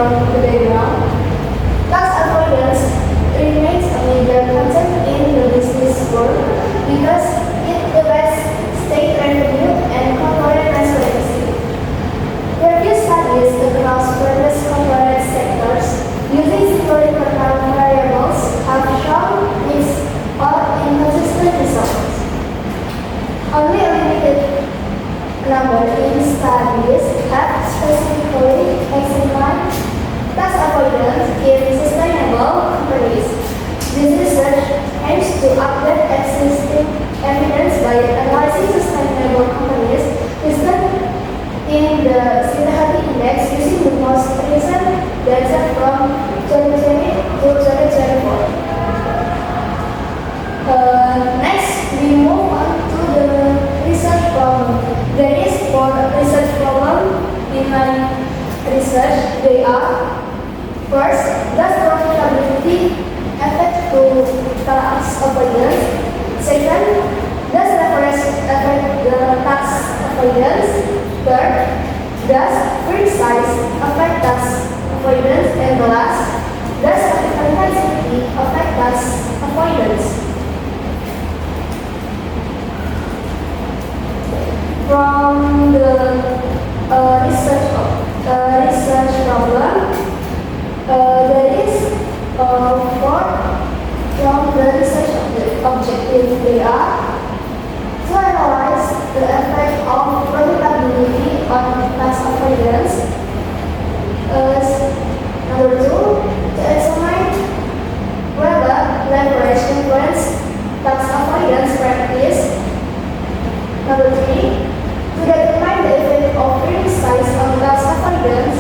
from the background, tax avoidance remains a major concern in the business world because it affects state revenue and corporate transparency. Previous studies across various corporate sectors using historical variables have shown mixed or inconsistent results. Only a limited number in studies have specifically examined tax avoidance in sustainable companies. This research aims to update existing evidence by analyzing sustainable companies listed in the Sitahati Index using the most recent data from 2020 to 2024. Next, we move on to the research problem. There is four research problem in my research. They are: first, does profitability affect to tax avoidance? Second, does leverage affect the tax avoidance? Third, does firm size affect tax avoidance? And the last, does capital intensity affect tax avoidance? From the research problem, there is four from the research objective. They are to analyze the effect of profitability on tax avoidance. Number two, to examine whether leverage influence tax avoidance practice. Number three, to determine the effect of firm size on tax avoidance.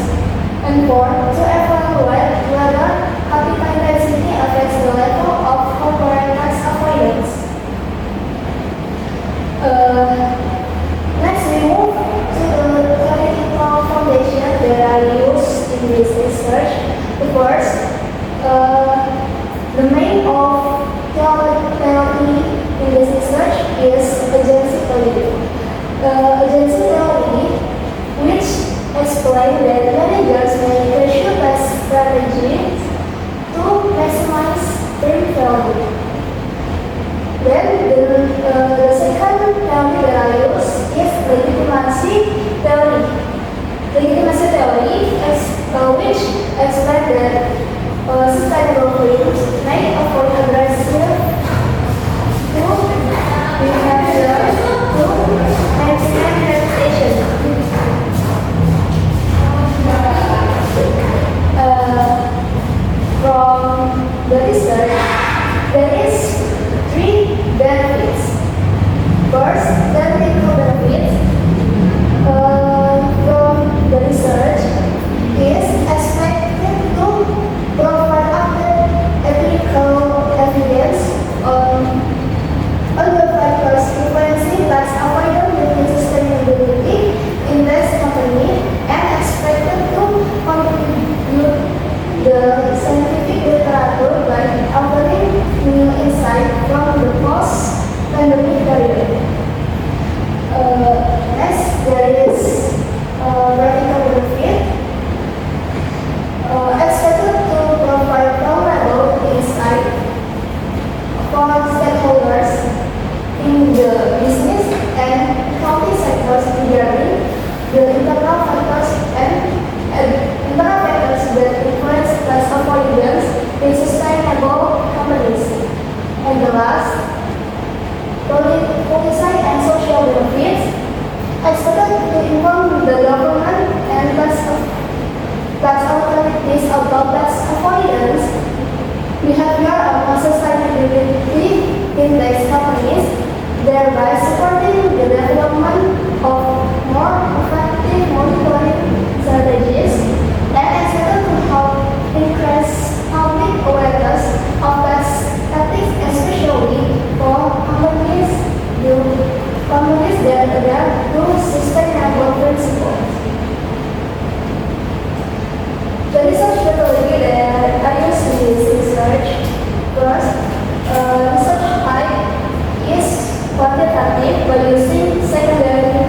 And four, to evaluate whether capital intensity affects the level of corporate tax avoidance. Next, we move to the theoretical foundation that are used in this research. The first, the main of theory in this research is agency theory. Agency theory, which explains that managers may pursue tax strategies to maximize firm value. Then the second theory that I use is legitimacy theory. Legitimacy theory which explains that sustainable firms may avoid aggressive behavior to maximize reputation. From the research, there is three benefits. First, technical benefits from the research is expected to provide updated empirical evidence on the factors influencing tax avoidance within sustainability in this company and expected to contribute the scientific literature by offering new insight from the post-pandemic period. Next, there is practical benefit expected to provide valuable insight for stakeholders in the business and accounting sectors regarding the internal factors that influence tax avoidance in sustainable companies. And the last, policy and social benefits expected to inform the government and tax authorities about tax avoidance behavior among sustainability index companies, thereby supporting the development of more effective monitoring strategies and expected to help increase public awareness of tax ethics, especially for companies that adapt to sustainable principles. The research methodology that I use in this research, first, research type is quantitative by using secondary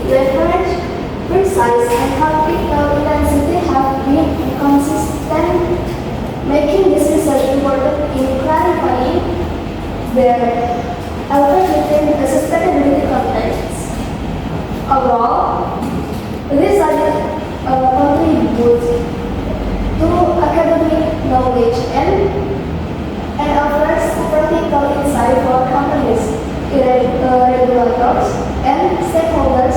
leverage, precise, and capital intensity have been consistent, making this research important in clarifying their effect within the sustainability context. Overall, this study contributes to academic knowledge and offers practical insight for companies, regulators, and stakeholders